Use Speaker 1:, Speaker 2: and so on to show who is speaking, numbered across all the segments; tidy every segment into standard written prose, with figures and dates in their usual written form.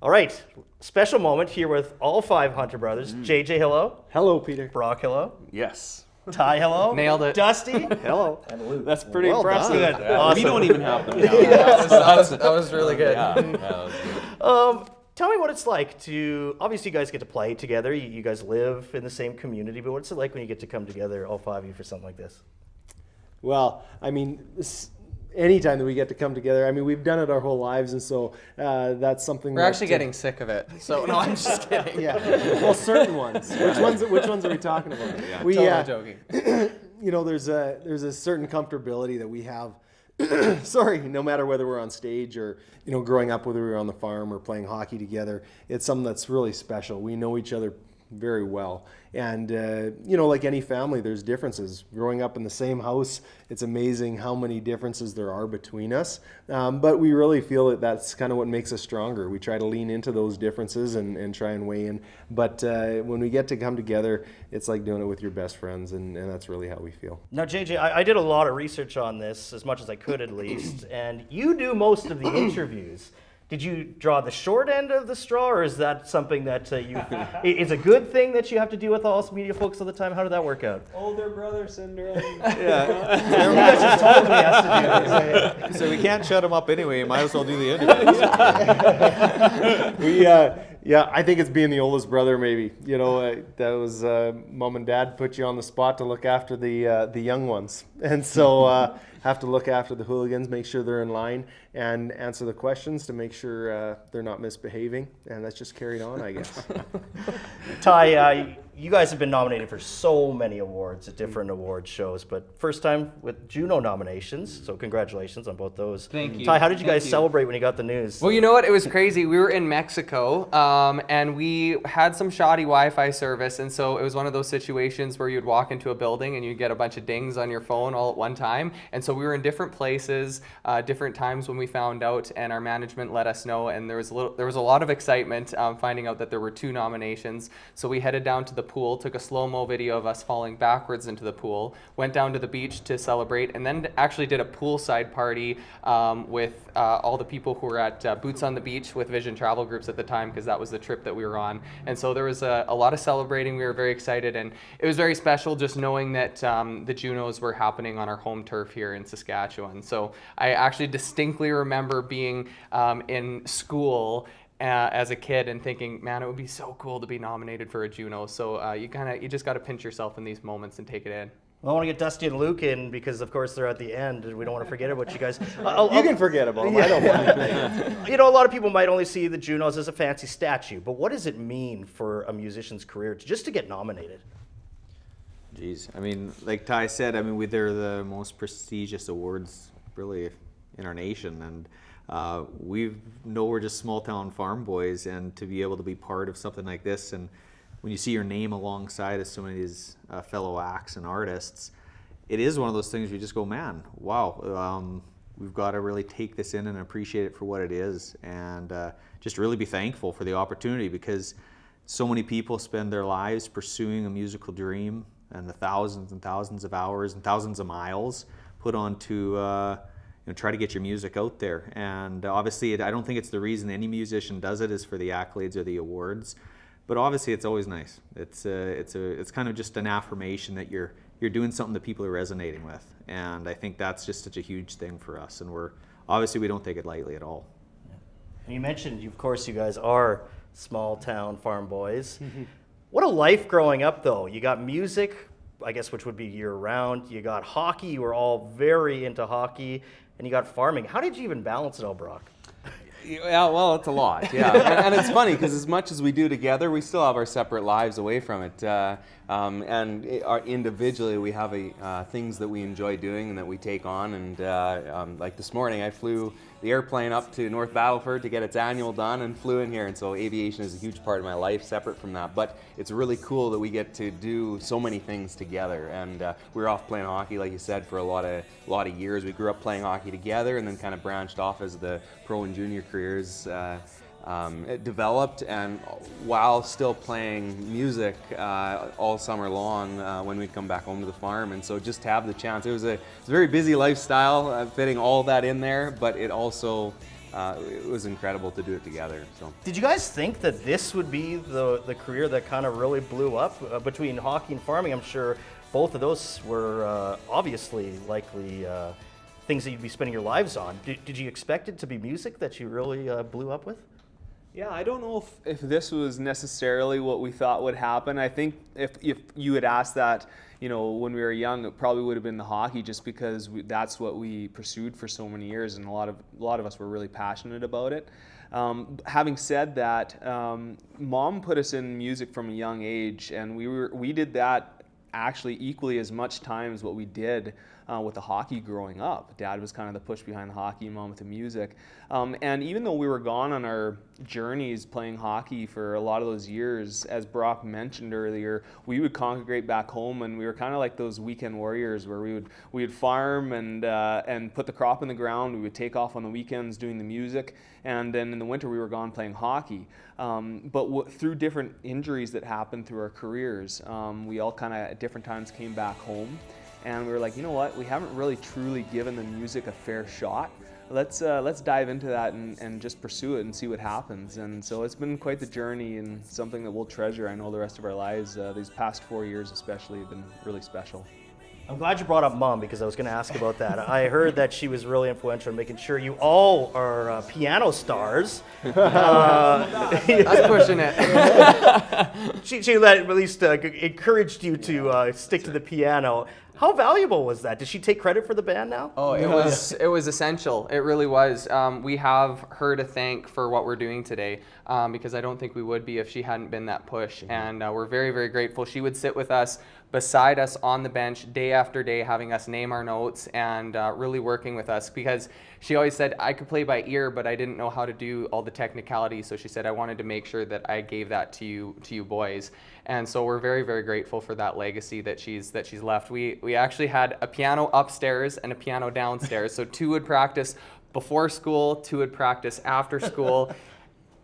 Speaker 1: All right, special moment here with all 5 Hunter brothers. JJ, hello.
Speaker 2: Hello, Peter.
Speaker 1: Brock, hello.
Speaker 3: Yes.
Speaker 1: Ty, hello.
Speaker 4: Nailed it.
Speaker 1: Dusty.
Speaker 2: Hello.
Speaker 1: And Luke.
Speaker 3: That's pretty
Speaker 2: Well
Speaker 3: impressive.
Speaker 1: Good.
Speaker 3: Yeah.
Speaker 1: Awesome.
Speaker 3: We don't even have them down.
Speaker 4: That was really good.
Speaker 3: Yeah, that was good.
Speaker 1: Tell me what it's like to, obviously you guys get to play together, you guys live in the same community, but what's it like when you get to come together, all 5 of you, for something like this?
Speaker 2: Well, I mean, anytime that we get to come together, I mean, we've done it our whole lives, and so that's something.
Speaker 4: We're actually getting sick of it. So no, I'm just kidding.
Speaker 2: Yeah. Well, certain ones. Which ones are we talking about?
Speaker 3: Yeah.
Speaker 2: We,
Speaker 4: Totally joking.
Speaker 2: you know, there's a certain comfortability that we have. Sorry, no matter whether we're on stage or, you know, growing up, whether we were on the farm or playing hockey together, it's something that's really special. We know each other very well. And, you know, like any family, there's differences. Growing up in the same house, it's amazing how many differences there are between us. But we really feel that that's kind of what makes us stronger. We try to lean into those differences and try and weigh in. But when we get to come together, it's like doing it with your best friends, and that's really how we feel.
Speaker 1: Now, JJ, I did a lot of research on this, as much as I could at least, and you do most of the interviews. Did you draw the short end of the straw, or is that something that is a good thing that you have to deal with all us media folks all the time? How did that work out?
Speaker 5: Older brother syndrome.
Speaker 1: You guys just told me has to do this.
Speaker 5: So we can't shut him up anyway. Might as well do the interviews.
Speaker 2: Yeah, I think it's being the oldest brother, maybe. You know, that was mom and dad put you on the spot to look after the young ones, and so have to look after the hooligans, make sure they're in line, and answer the questions to make sure they're not misbehaving, and that's just carried on, I guess.
Speaker 1: Ty, you guys have been nominated for so many awards at different award shows, but first time with Juno nominations, so congratulations on both those.
Speaker 4: Thank you.
Speaker 1: Ty, how did you guys
Speaker 4: Thank you.
Speaker 1: celebrate when you got the news?
Speaker 4: Well, you know what? It was crazy. We were in Mexico, and we had some shoddy Wi-Fi service, and so it was one of those situations where you'd walk into a building and you'd get a bunch of dings on your phone all at one time. And so we were in different places, different times when we found out, and our management let us know. And there was a lot of excitement finding out that there were 2 nominations. So we headed down to the pool, took a slow-mo video of us falling backwards into the pool, went down to the beach to celebrate, and then actually did a poolside party with all the people who were at Boots on the Beach with Vision Travel Groups at the time, because that was the trip that we were on. And so there was a lot of celebrating. We were very excited, and it was very special just knowing that the Junos were happening on our home turf here in Saskatchewan. So I actually distinctly remember being in school as a kid and thinking, man, it would be so cool to be nominated for a Juno. So you just got to pinch yourself in these moments and take it in.
Speaker 1: Well, I want to get Dusty and Luke in because, of course, they're at the end, and we don't want to forget about you guys.
Speaker 2: You can forget about them. I don't mind.
Speaker 1: You know, a lot of people might only see the Junos as a fancy statue, but what does it mean for a musician's career just to get nominated?
Speaker 5: Jeez, I mean, like Ty said, I mean, they're the most prestigious awards really in our nation, and we're just small town farm boys, and to be able to be part of something like this, and when you see your name alongside of so many of these fellow acts and artists, it is one of those things where you just go, man, wow, we've got to really take this in and appreciate it for what it is, and just really be thankful for the opportunity, because so many people spend their lives pursuing a musical dream, and the thousands and thousands of hours and thousands of miles put on to try to get your music out there. And obviously, I don't think it's the reason any musician does it is for the accolades or the awards. But obviously, it's always nice. It's kind of just an affirmation that you're doing something that people are resonating with, and I think that's just such a huge thing for us. And we don't take it lightly at all.
Speaker 1: And you mentioned, of course, you guys are small town farm boys. What a life growing up, though. You got music, I guess, which would be year round. You got hockey. You were all very into hockey, and you got farming. How did you even balance it all, Brock?
Speaker 3: Yeah, well, it's a lot, yeah. and it's funny because as much as we do together, we still have our separate lives away from it. Individually, we have things that we enjoy doing and that we take on. And like this morning, I flew the airplane up to North Battleford to get its annual done and flew in here. And so aviation is a huge part of my life, separate from that. But it's really cool that we get to do so many things together. And we were off playing hockey, like you said, for a lot of years. We grew up playing hockey together, and then kind of branched off as the pro and junior careers it developed, and while still playing music all summer long when we'd come back home to the farm. And so just to have the chance, it's a very busy lifestyle, fitting all that in there, but it also it was incredible to do it together. So.
Speaker 1: Did you guys think that this would be the career that kind of really blew up between hockey and farming? I'm sure both of those were obviously likely things that you'd be spending your lives on. Did you expect it to be music that you really blew up with?
Speaker 6: Yeah, I don't know if this was necessarily what we thought would happen. I think if you had asked that, when we were young, it probably would have been the hockey, just because that's what we pursued for so many years, and a lot of us were really passionate about it. Having said that, Mom put us in music from a young age, and we did that actually equally as much time as what we did with the hockey growing up. Dad was kind of the push behind the hockey, Mom with the music. And even though we were gone on our journeys playing hockey for a lot of those years, as Brock mentioned earlier, we would congregate back home, and we were kind of like those weekend warriors where we would farm and put the crop in the ground. We would take off on the weekends doing the music, and then in the winter we were gone playing hockey. But through different injuries that happened through our careers, we all kind of at different times came back home. And we were like, you know what? We haven't really truly given the music a fair shot. Let's dive into that and just pursue it and see what happens. And so it's been quite the journey, and something that we'll treasure, I know, the rest of our lives. These past 4 years especially have been really special.
Speaker 1: I'm glad you brought up Mom, because I was going to ask about that. I heard that she was really influential in making sure you all are piano stars.
Speaker 4: That's pushing it.
Speaker 1: She at least encouraged you to stick to the piano. How valuable was that? Did she take credit for the band now?
Speaker 4: Oh, it was essential. It really was. We have her to thank for what we're doing today, because I don't think we would be if she hadn't been that push. And we're very, very grateful. She would sit with us, beside us on the bench day after day, having us name our notes and really working with us, because she always said I could play by ear, but I didn't know how to do all the technicalities. So she said I wanted to make sure that I gave that to you boys. And so we're very, very grateful for that legacy that she's left. We actually had a piano upstairs and a piano downstairs. So 2 would practice before school, 2 would practice after school.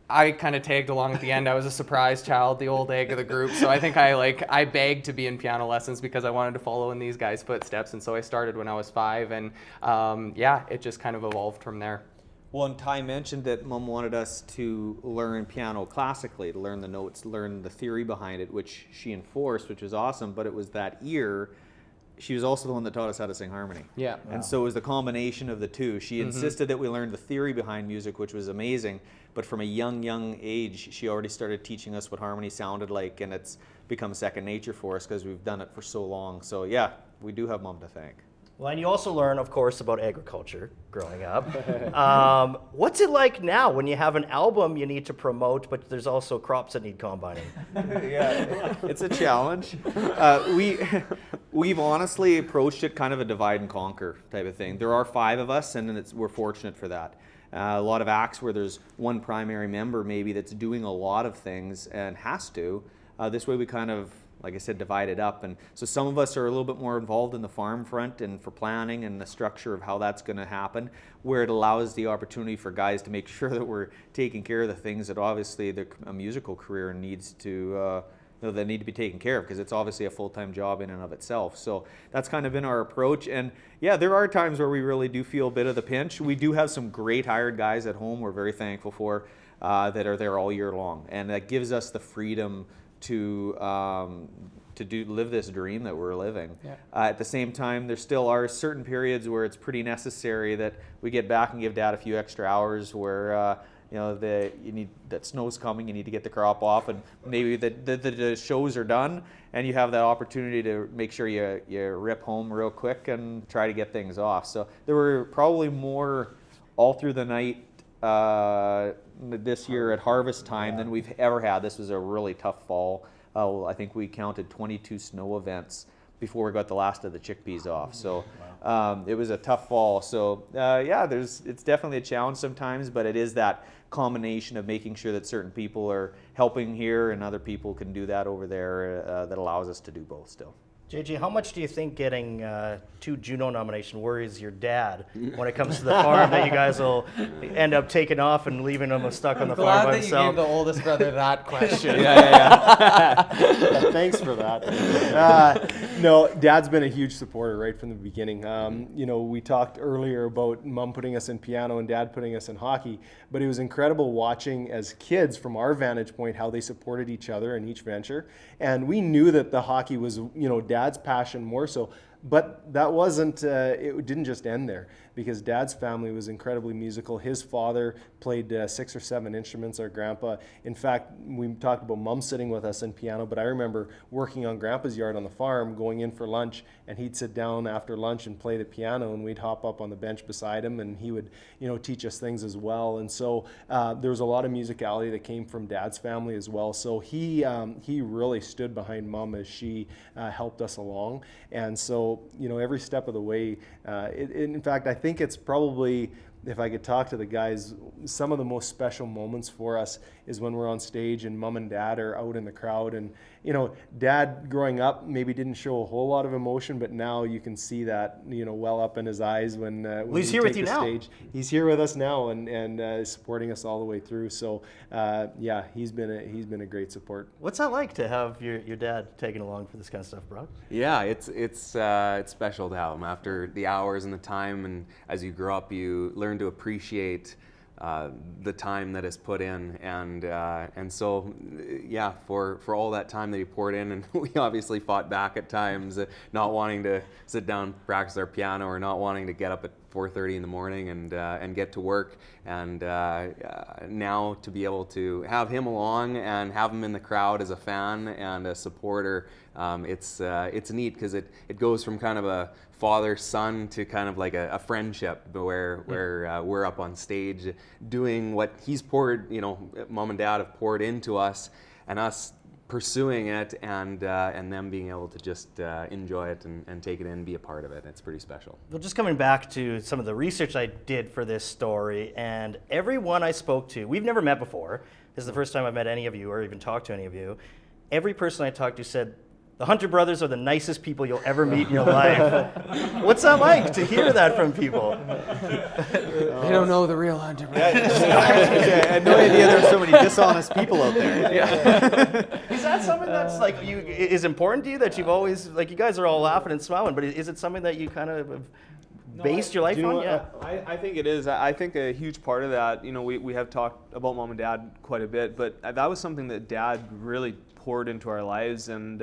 Speaker 4: I kind of tagged along at the end. I was a surprise child, the old egg of the group. So I think I begged to be in piano lessons because I wanted to follow in these guys' footsteps. And so I started when I was 5, and it just kind of evolved from there.
Speaker 5: Well, and Ty mentioned that Mom wanted us to learn piano classically, to learn the notes, learn the theory behind it, which she enforced, which was awesome. But it was that ear. She was also the one that taught us how to sing harmony.
Speaker 4: Yeah.
Speaker 5: And so it was the combination of the two. She insisted that we learned the theory behind music, which was amazing. But from a young age, she already started teaching us what harmony sounded like, and it's become second nature for us because we've done it for so long. So yeah, we do have Mom to thank.
Speaker 1: Well, and you also learn, of course, about agriculture growing up. What's it like now when you have an album you need to promote, but there's also crops that need combining?
Speaker 5: Yeah, it's a challenge. We've honestly approached it kind of a divide and conquer type of thing. There are 5 of us, and we're fortunate for that. A lot of acts where there's one primary member maybe that's doing a lot of things and has to. This way we kind of, like I said, divide it up. And so some of us are a little bit more involved in the farm front and for planning and the structure of how that's going to happen, where it allows the opportunity for guys to make sure that we're taking care of the things that obviously a musical career needs to, that need to be taken care of, because it's obviously a full-time job in and of itself. So that's kind of been our approach. And yeah, there are times where we really do feel a bit of the pinch. We do have some great hired guys at home we're very thankful for that are there all year long. And that gives us the freedom to live this dream that we're living. Yeah. At the same time, there still are certain periods where it's pretty necessary that we get back and give Dad a few extra hours where that snow's coming, you need to get the crop off, and maybe the shows are done, and you have that opportunity to make sure you rip home real quick and try to get things off. So there were probably more all through the night this year at harvest time than we've ever had. This was a really tough fall. I think we counted 22 snow events before we got the last of the chickpeas off. So it was a tough fall. So it's definitely a challenge sometimes, but it is that combination of making sure that certain people are helping here and other people can do that over there that allows us to do both still.
Speaker 1: JJ, how much do you think getting 2 Juno nomination worries your dad when it comes to the farm that you guys will end up taking off and leaving him stuck on the farm
Speaker 4: Glad
Speaker 1: by
Speaker 4: that you
Speaker 1: himself?
Speaker 4: gave the oldest brother that question.
Speaker 2: Yeah, thanks for that. No, Dad's been a huge supporter right from the beginning. We talked earlier about Mom putting us in piano and Dad putting us in hockey, but it was incredible watching as kids from our vantage point how they supported each other in each venture. And we knew that the hockey was, Dad's passion more so. But that wasn't, it didn't just end there, because Dad's family was incredibly musical. His father played 6 or 7 instruments, our grandpa. In fact, we talked about Mom sitting with us in piano, but I remember working on Grandpa's yard on the farm, going in for lunch, and he'd sit down after lunch and play the piano, and we'd hop up on the bench beside him, and he would, teach us things as well. And so there was a lot of musicality that came from Dad's family as well. So he really stood behind Mom as she helped us along. And so, every step of the way, in fact, I think it's probably, if I could talk to the guys, some of the most special moments for us is when we're on stage and Mom and Dad are out in the crowd. And, Dad growing up maybe didn't show a whole lot of emotion, but now you can see that, well up in his eyes when
Speaker 1: he's
Speaker 2: we
Speaker 1: here
Speaker 2: take
Speaker 1: with you
Speaker 2: the
Speaker 1: now.
Speaker 2: stage. He's here with us now and supporting us all the way through. So, he's been a great support.
Speaker 1: What's that like to have your dad taking along for this kind of stuff, Brock?
Speaker 3: Yeah, it's special to have him after the hours and the time, and as you grow up, you learn to appreciate the time that is put in, and so yeah, for all that time that he poured in, and we obviously fought back at times, not wanting to sit down practice our piano or not wanting to get up at 4:30 in the morning and get to work, and now to be able to have him along and have him in the crowd as a fan and a supporter, it's neat because it goes from kind of a father-son to kind of like a friendship where we're up on stage doing what he's poured, Mom and Dad have poured into us, and us pursuing it, and them being able to just enjoy it and take it in and be a part of it. It's pretty special.
Speaker 1: Well, just coming back to some of the research I did for this story, and everyone I spoke to, we've never met before. This is the first time I've met any of you or even talked to any of you. Every person I talked to said, the Hunter brothers are the nicest people you'll ever meet in your life. What's that like to hear that from people?
Speaker 4: They don't know the real Hunter brothers.
Speaker 5: I had no idea there were so many dishonest people out there.
Speaker 1: Is that something that's like is important to you, that you've always, like, you guys are all laughing and smiling, but is it something that you kind of have based your life on? Yeah.
Speaker 6: I think it is. I think a huge part of that, we have talked about Mom and Dad quite a bit, but that was something that Dad really poured into our lives, and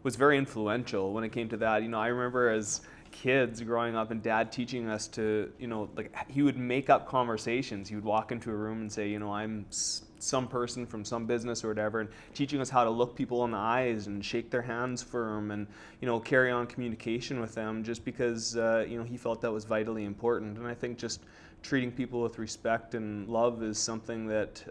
Speaker 6: was very influential when it came to that. I remember as kids growing up and Dad teaching us to, he would make up conversations. He would walk into a room and say, I'm some person from some business or whatever, and teaching us how to look people in the eyes and shake their hands firm and, carry on communication with them, just because, he felt that was vitally important. And I think just treating people with respect and love is something that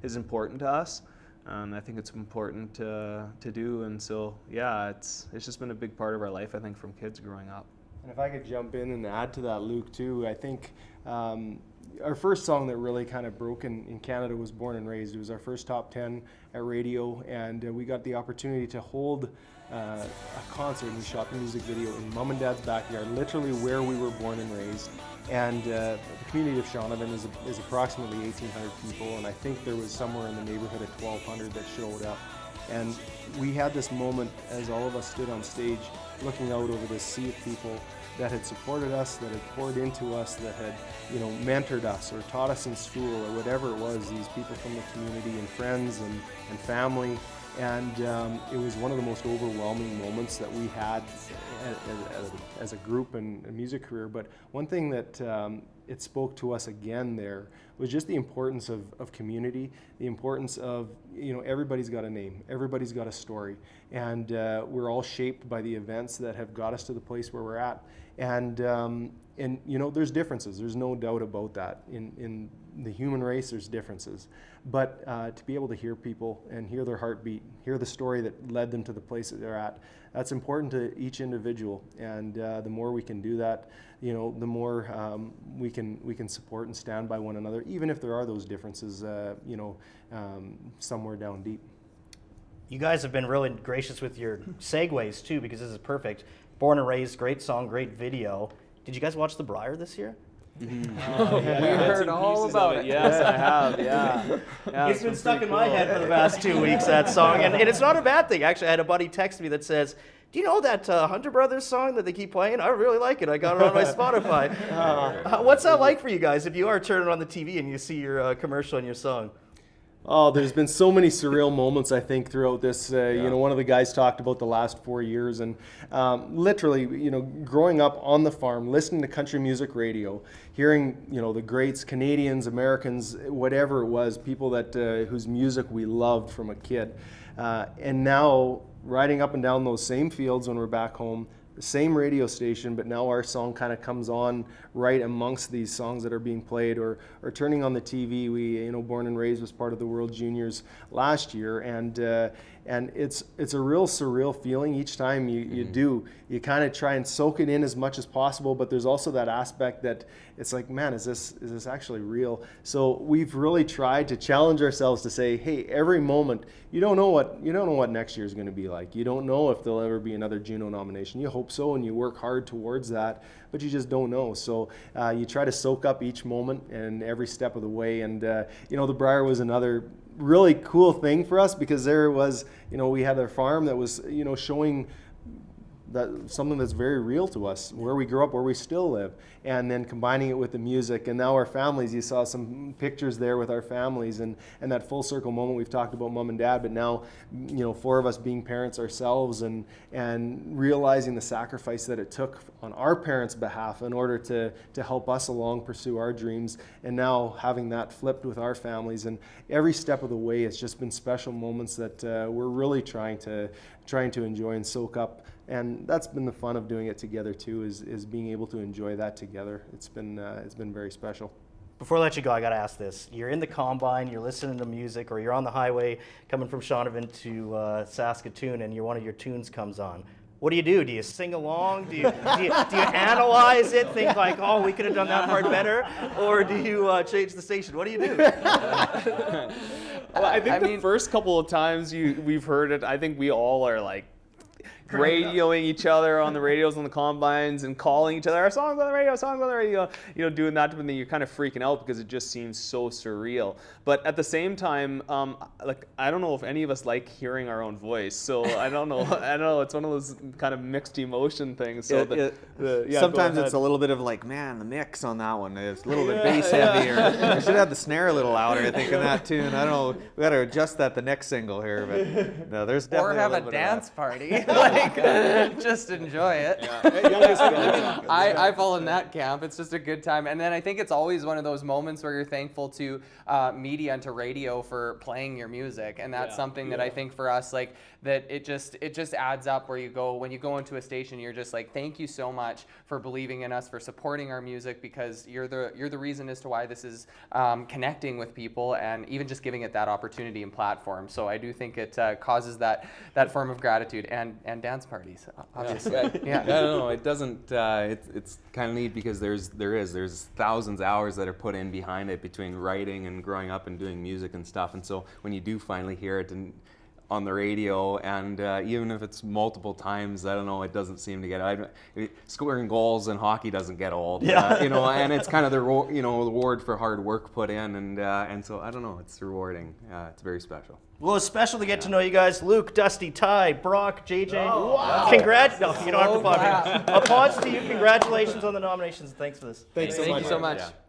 Speaker 6: is important to us, and I think it's important to do. And so, yeah, it's just been a big part of our life, I think, from kids growing up.
Speaker 2: And if I could jump in and add to that, Luke, too, I think our first song that really kind of broke in Canada was Born and Raised. It was our first top 10 at radio, and we got the opportunity to hold a concert, and we shot the music video in Mom and Dad's backyard, literally where we were born and raised. And the community of Shaunavon is approximately 1,800 people, and I think there was somewhere in the neighborhood of 1,200 that showed up. And we had this moment as all of us stood on stage looking out over this sea of people that had supported us, that had poured into us, that had, mentored us or taught us in school or whatever it was, these people from the community and friends and family. And it was one of the most overwhelming moments that we had as a group and a music career. But one thing that it spoke to us again there was just the importance of community, the importance of, everybody's got a name, everybody's got a story, and we're all shaped by the events that have got us to the place where we're at. And there's differences, there's no doubt about that. In the human race, there's differences. But to be able to hear people and hear their heartbeat, hear the story that led them to the place that they're at, that's important to each individual. And the more we can do that, the more we can support and stand by one another, even if there are those differences, somewhere down deep.
Speaker 1: You guys have been really gracious with your segues too, because this is perfect. Born and Raised, great song, great video. Did you guys watch The Briar this year?
Speaker 4: We heard all about it.
Speaker 6: Yes, I have. Yeah.
Speaker 1: It's been stuck in my head for the past 2 weeks, that song. And it's not a bad thing. Actually, I had a buddy text me that says, do you know that Hunter Brothers song that they keep playing? I really like it. I got it on my Spotify. What's that like for you guys if you are turning on the TV and you see your commercial and your song?
Speaker 2: Oh, there's been so many surreal moments, I think, throughout this. You know, one of the guys talked about the last 4 years, and literally, you know, growing up on the farm, listening to country music radio, hearing, you know, the greats, Canadians, Americans, whatever it was, people that whose music we loved from a kid, and now riding up and down those same fields when we're back home. The same radio station, but now our song kind of comes on right amongst these songs that are being played, or turning on the TV. We, you know, Born and Raised was part of the World Juniors last year, and it's a real surreal feeling each time you do. You kind of try and soak it in as much as possible, but there's also that aspect that it's like, man, is this actually real? So we've really tried to challenge ourselves to say, hey, every moment, you don't know what next year is going to be like. You don't know if there'll ever be another Juno nomination. You hope so, and you work hard towards that, but you just don't know. So you try to soak up each moment and every step of the way. And you know, the Briar was another really cool thing for us, because there was, you know, we had our farm that was, you know, showing that something that's very real to us, where we grew up, where we still live, and then combining it with the music. And now our families, you saw some pictures there with our families, and that full circle moment. We've talked about mom and dad, but now, you know, 4 of us being parents ourselves, and realizing the sacrifice that it took on our parents' behalf in order to help us along pursue our dreams, and now having that flipped with our families. And every step of the way, it's just been special moments that we're really trying to enjoy and soak up. And that's been the fun of doing it together too, is being able to enjoy that together. It's been very special.
Speaker 1: Before I let you go, I got to ask this. You're in the combine, you're listening to music, or you're on the highway coming from Shaunavon to Saskatoon, and one of your tunes comes on. What do? Do you sing along? Do you analyze it, think like, oh, we could have done that part better? Or do you change the station? What do you do?
Speaker 6: Well, I think the first couple of times we've heard it, I think we all are like radioing each other on the radios on the combines and calling each other, our songs on the radio, you know, doing that, but then you're kind of freaking out because it just seems so surreal. But at the same time, like, I don't know if any of us like hearing our own voice, so I don't know, it's one of those kind of mixed emotion things. So
Speaker 5: sometimes it's a little bit of like, man, the mix on that one is a little bit bass heavy, or I should have the snare a little louder, I think, in that tune. I don't know, we got to adjust that the next single here, but no, there's definitely
Speaker 4: or have
Speaker 5: a
Speaker 4: a
Speaker 5: little
Speaker 4: dance
Speaker 5: bit of
Speaker 4: party. Just enjoy it. I fall in that camp. It's just a good time. And then I think it's always one of those moments where you're thankful to media and to radio for playing your music. And that's something that I think for us, like, that it just adds up, where when you go into a station, you're just like, thank you so much for believing in us, for supporting our music, because you're the reason as to why this is connecting with people, and even just giving it that opportunity and platform. So I do think it causes that form of gratitude and dance parties, obviously.
Speaker 3: Yeah. I don't know. It doesn't. It's kind of neat because there's thousands of hours that are put in behind it, between writing and growing up and doing music and stuff. And so when you do finally hear it on the radio, and even if it's multiple times, I don't know, it doesn't seem to get. Scoring goals in hockey doesn't get old. You know, and it's kind of the reward for hard work put in, and so I don't know. It's rewarding. It's very special.
Speaker 1: Well, it's special to get to know you guys. Luke, Dusty, Ty, Brock, JJ.
Speaker 6: Oh, wow.
Speaker 1: No, you don't have to pause. Applause to you. Congratulations on the nominations. Thanks for this.
Speaker 2: Thanks so much.
Speaker 4: Thank you so much.
Speaker 3: Yeah.